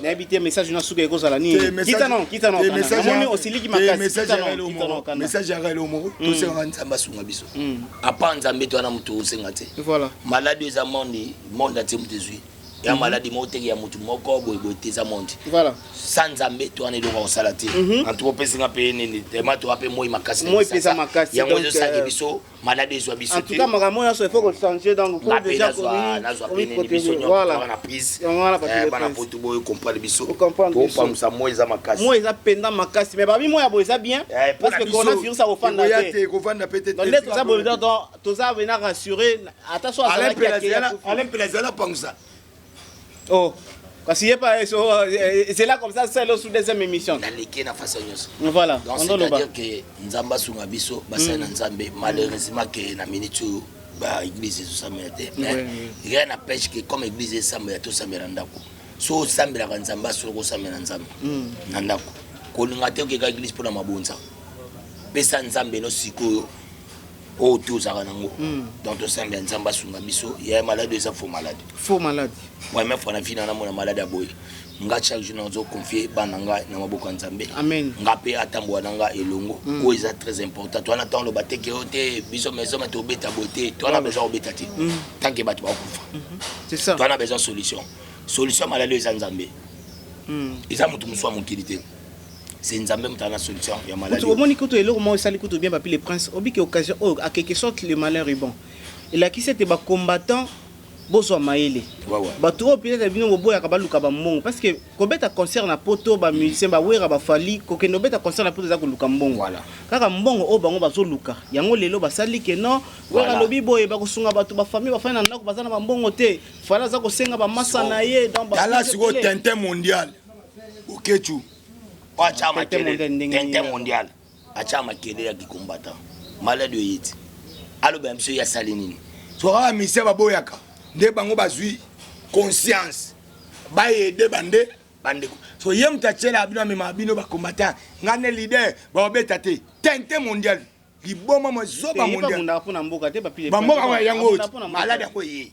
Il y a habité message dans souke ko zala ni. Kitano. Message aussi li ki makasi. Message ya relo mo. To se nzamba sunga biso. Apa nzambe to na mutu senga te. Voilà. Maladie za monde ati mutezui. Ya maladie moteki ya mutu moko boy teza monde. Voilà. Sans nzambe to na eloko salati. Antu pesi nga pe nini tema to ape moi makasi. Moi pesa makasi. Ya mozo sa biso. Maladie soit biso. En tout cas, il faut changer donc pour déjà protéger. Voilà. Voilà moi ils pendant ma casse mais babi moi ça bien parce que on a virus ça au fan là. Donc les ça bon donc tout ça venir rassurer attention à ça Alain Pelazala pense ça. Oh parce qu'il y a pas c'est là comme ça c'est le sous deuxième émission. Dans les na façon voilà. Donc c'est-à-dire que nzamba sunga biso basa na nzambe malheureusement que na minute ba église tout ça mérite. Rien n'empêche que comme église ça me tout ça merandako. So sambela ka nzamba so ko samela nzambe. Na ndako. Ko linga te ke ka église pour na mabonza. Pesa nzambe no sikoyo. Oh tout ça nango. Donc tout sambela nzamba sunga biso, il y a malade ça faux malade. Faux malade. Moi même fona fina na mona malade aboy. Nga chaque jour nazo confier bananga na maboko nzambe. Amen. Nga pe atambwa nanga elongo. Ko eza très important. Toi attend le bateke ote biso maison mais to beta beauté. Toi on a besoin de beta. Tant que batu ba kufa. C'est ça. Toi on a besoin de solution. Solution malade eza nzambe. Eza mutu muswa mukilité. C'est nzambe mutana solution ya malade. Au moni koto eloko mo sali koto bien Papi le Prince. Obi ki occasion à quelque sorte le malheur est bon. Et là qui c'était ba combattant bozo maele. Ba trop peut-être bino boya ka baluka ba mbongo parce que kobeta concert na poto ba musicien ba wera ba fali ko ke no beta concert na poto za ko luka mbongo. Voilà. Kaka mbongo o bango bazo luka. Yango lelo ba sali ke no wera lobi boye ba kusunga batu ba famille ba fana ndako bazana ba mbongo te. Fala za ko senga ba masa na ye dans ba. Dala siko Tintin mondial. Okechu. Acha makele Tintin mondial. Acha makele ya kikombata. Malade yiti. Alo ba mso ya sali nini. So ka mise ba boyaka. Nde bango bazui conscience ba aider bande so yem ta tchela abino mema abino ba combattant ngane leader ba obeta te Tintin mondial liboma mo zoba mondial ba mboka wa yango malade ko yi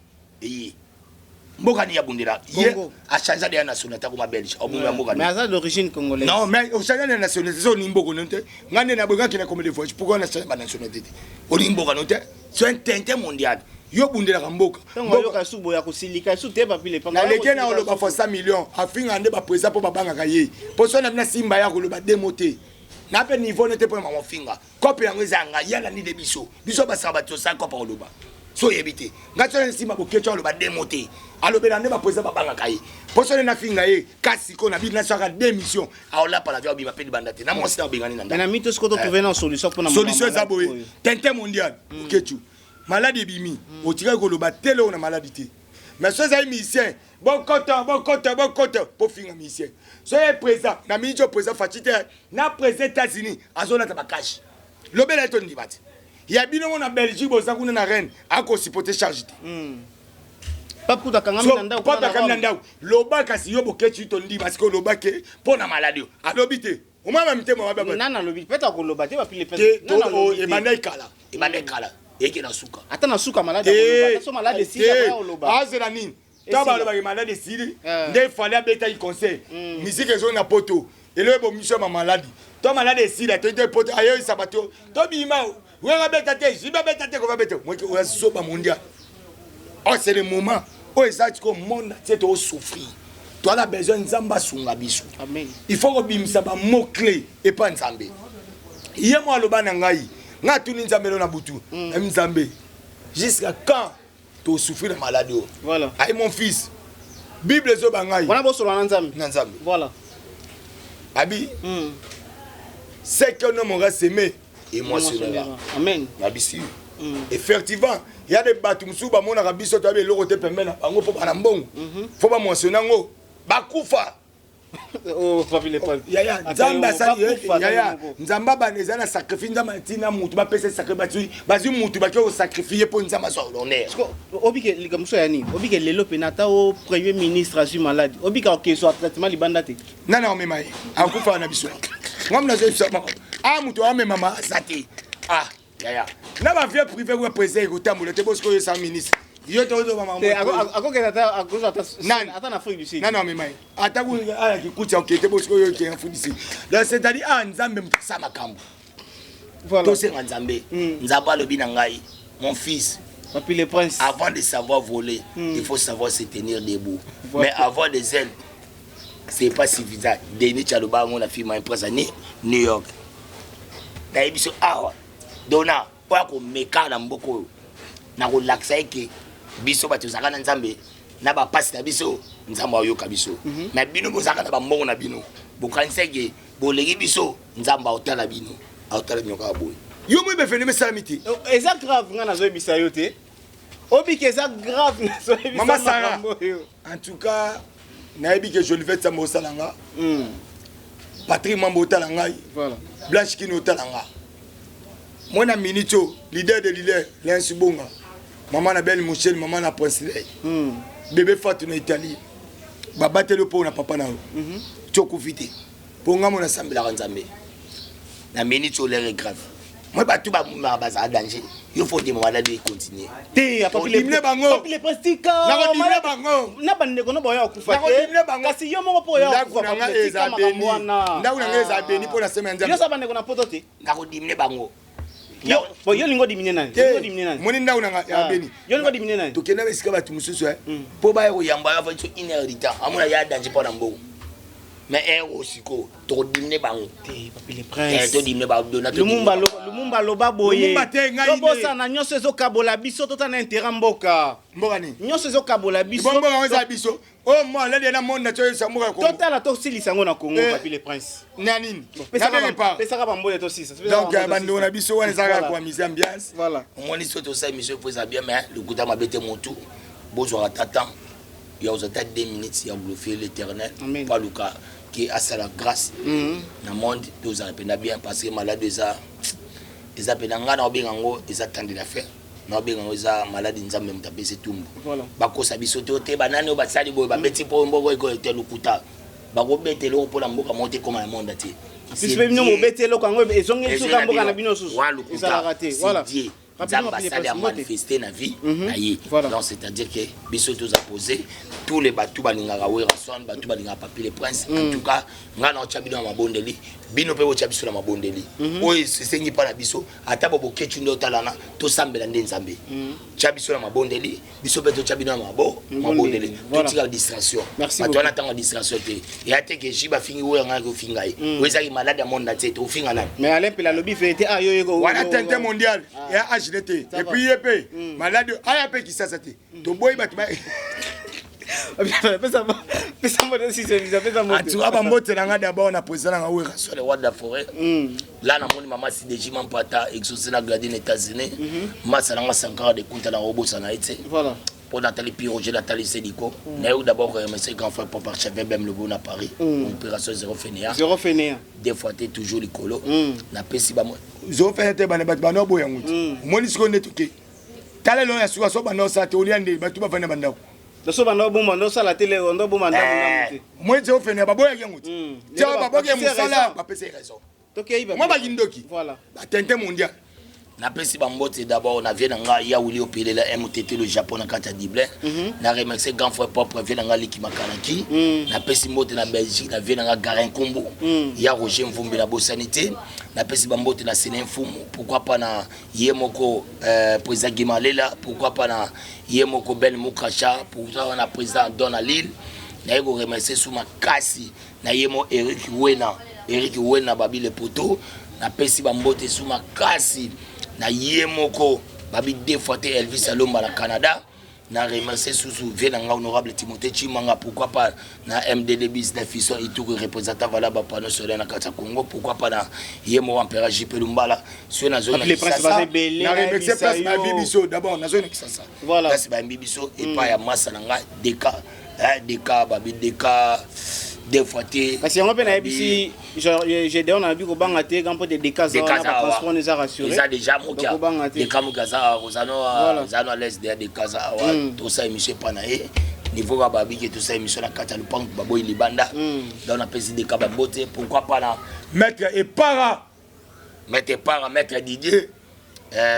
mboka ni ya bundira ye a changer de nationalité comme belge au mboka mais ça d'origine congolaise non mais au changer de nationalité so ni mboko nonte ngane na boka kina comme des fois pourquoi na changer ba nationalité o ni mboka nonte so un Tintin mondial yo bundela kamboka mboka subo ya kusilika su te Papi le Prince na leke na oloba for 100 millions afinga nde ba président po babanga kaye po so na simba ya koloba démoté na pe niveau nete po mama finga kope yango zanga yala ni de biso ba sabato sa kopa oloba so yebite ngato na simba bo kecho oloba démoté alobela nde ba président babanga kaye po so na finga ye kasi ko na bi na saka démission aola pa la via bi mapeli bandate na mosi na bengani na na mito sko to trouver na solution pour na solution za boye Tintin mondial kechu maladie bimi o tira ko loba telo na maladie mais so za musicien bon côté pour finir musicien so est présent na minjo présent fatite na présent États-Unis azona ta cash lobela to ndibati ya bino mo na Belgique boza kuna na Rennes ako supporter charge te Papu ta kangami na ndao papa kangami na ndao loba kasi yo bokechi to ndi parce que loba ke pona maladie alobi te o mama mitema wa baba nana lobi peta ko loba te ba pile peta nana lobi e bandai kala eke na suka ata na suka malade ko loba so malade si ya ko loba azela nini taba loba ke malade si nde fallait abeta i conseil musique zo na poto ele bo mission ma malade to malade si la to poto ayo sabato to bima wera beta te jiba beta te ko va beta moi ko so ba mondial. Oh, c'est le moment où exact comme monde c'est au souffrir. Toi la besoin nzamba sunga biso. Amen. Il faut que bimsa ba mot clé et pas nzambe. Hier moi le bana ngai, nga tuni nzambe na butu. Nzambe. Jusqu'à quand tu souffrir de maladie? Voilà. Aïe mon fils. Bible zo bangai. Voilà bo solo nzambe. Nzambe. Voilà. Abi. C'est que nous m'aura s'aimer émotionnellement. Amen. Abi si. Effectivement, il y a des bâtiments sous mon arabi sur le côté permet à bango pour banambong. Faut pas mentionner ngo. Bakufa. Oh, pas les pas. Ya nzamba sa ya nzamba baneza na sacrifice nzamba tina mutu ba pesa sacrifice bazu mutu ba ko sacrifier pour nzamba so l'honneur. Obike likamso ya nini? Obike lelo penata au premier ministre asu malade. Obika ke so traitement libanda te. Nana me mai. Akufa na biso. Ngomna zo so ah mutu ame mama sati. Ah ya na ba vie privé ou président ko tambola te bosko yo sa ministre yo to do mama ako ke tata ako ata na Afrique du Sud non mais mai ata ku ala ki kutia o te bosko yo ki Afrique du Sud donc c'est-à-dire nzambe mtasa makambo voilà to c'est nzambe nzamba lobi na ngai mon fils Papi le prince avant de savoir voler il faut savoir se tenir debout mais avoir des ailes c'est pas suffisant Denis Chaloba on a fait ma prince à New York na ebiso awa dona kwa ko meka na mboko na ko laksa eke biso ba tuzaka na nzambe na ba pasi na biso nzambe ayoka biso na bino bozaka na ba mbongo na bino bokansege bolegi biso nzambe otala bino otala bino ka boy yo mo be fene mesamiti eza grave nga na zo ebisa yo te obi ke eza grave na zo ebisa mama Sarah en tout cas na ebi ke Jolivet Sambo salanga Patrick Mambo otala ngai voilà Blanche Kino otala ngai moi na Minito leader de leader l'Insubonga maman na belle Michel maman na Prince bébé Fatou na Italie baba telo po na papa na toko vite po ngamo na sambela nzambe na Minito l'air grave moi ba tout ba baza danger il faut des malades de continuer te papi le plastika na ko dimle bango na bande ko no boya okufa kasi yo mo po ya okufa na eza beni na una ngeza beni po na sema nzambe yo sa bande ko na poto te na ko dimle bango yo bo yo lingo dimine nani lingo dimine nani moni ndauna ya beni yo lingo dimine nani to kenda besika batu mususu po ba yo yamba ya fa 1 heure de temps amuna ya danger po na mbo mais osiko to dimne bango te papi le prince to dimne ba dona to lumumba loba boye lumumba te ngai bosa na nyonso ezokabola biso tota na intérêt mboka mboka ni nyonso ezokabola biso mboka ngeza biso oh moi là na monde na to sa mboka ko totala to silisa ngo na Congo papi le prince na nini pesa ka bambole to sisa donc bando na biso wana zaka kwa mise ambiance voilà moni soto ça monsieur posa bien mais le coup mabete motu bozo atata il y a aux 2 minutes il y a glorifier l'Éternel pas le cas qui a sa la grâce na monde nous a rependa bien parce que malade ça penanga na obengango eza tendre la faire na obengango eza malade nzambe mutapese tumbu bakosa bisoto te banani o basali boy babeti po mboko ko te lukuta bako betelo po la mboka monte comme la monde ati si pe bino mo betelo kango ezongi suka mboka na bino susu eza raté voilà nzamba sali a manifester na vie aye donc c'est-à-dire que biso tous a posé tous les batu balingaka wera son batu balingaka papier le prince en tout cas ngana o chabino na mabondeli bino pe o chabiso na mabondeli oyo sesengi pa na biso ata bobo kechu ndo talana to sambela nde nzambe chabiso na mabondeli biso pe to chabino na mabondeli to tira distraction bato wana tanga distraction te ya te ke jiba fingi wo ngana ko fingai weza ki malade ya monde na te to finga na mais ale pe la lobby fete ah yo ko wana tente mondial ya HDT et puis yepe malade aya pe kisasa te to boy batu ba pesa mo si c'est pesa mo tu aba mbote na ngada ba na posana nga wera sur les rois de la forêt là na moni mama si deji mampata exaucer na gradine États-Unis massa nga sankara de kunta na robo sana ite voilà pour Nathalie Piroger, Nathalie Sédico. Nous d'abord remercier grand frère pour Chevet Bem Le Bon à Paris. Opération Zéro Fénéa. Zéro Fénéa. Des fois, tu es toujours les colos. Na pesi ba moi. Zéro Fénéa, tu es bano boya ngouti. Moi, je suis tout. Tala lo ya suwa so bano sa te oliande ba tu ba fana banda. Doso bando bomba ndo sala tele ndo bomba ndamu. Moi, Zéro Fénéa ba boya ngouti. Tiens ba boya musala ba pesa raison. Moi ba gindoki. Voilà. Ba tente mondial. Na pesi bambote d'abord na vient nga ya wuli opele la MTT le Japon na kata dible na remercier grand frère propre vient nga liki makanaki na pesi mbote na Belgique na vient nga Garin Kombo ya Roger Mvumbi na Bosanité na pesi bambote na Séné Mfumu pourquoi pas na Yemoko président Gimalela pourquoi pas na Yemoko Ben Mukacha pourquoi on a président Donalil na yego remercier sous makasi na Yemo Eric Wena babi le poteau na pesi bambote sous makasi na Yemoko babi défaté Elvis Alomba na Canada na remercier sous venanga honorable Timothée Chimanga pourquoi pas na MDD business fisson et tout représentant valable panneau solaire na Kata Congo pourquoi pas na Yemo Empereur JP Lumbala sur na zone les princes basé belé na remercier place na Bibiso d'abord na zone Kisasa voilà place ba Bibiso et pas ya massa nga DK babi DK défaté parce que on peut na ici j'ai on a vu ko banga te quand des cas transport les a rassuré ils a déjà mokia des kamugaza Rosano Zano à l'est des casa tout ça émission panaé niveau babi que tout ça émission na kata le pang babo libanda dans la pesi de kabambote pourquoi pas na maître et maître Didier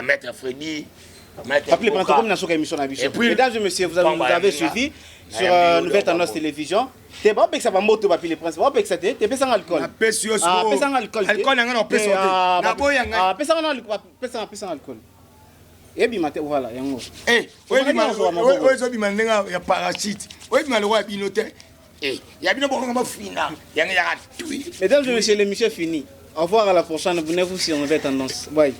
maître Freddy appelez pendant comme na soka émission na biso mesdames et messieurs vous avez suivi sur Nouvelle Tendance Télévision. Tu vas pas que ça va monter pour les princes. Tu vas pas que ça te pèse en alcool. Pèse en alcool. Alcool n'a pas pèse. Na boya nga. Pèse en alcool. Et bien voilà, yango. Eh, oui zo bima ndenga ya parachute. Oui bima le roi binote. Eh, ya bino bongo ma fina. Yanga ya tui. Mesdames et messieurs, l'émission est finie. Au revoir à la prochaine. Abonnez-vous sur Nouvelle Tendance. Bye.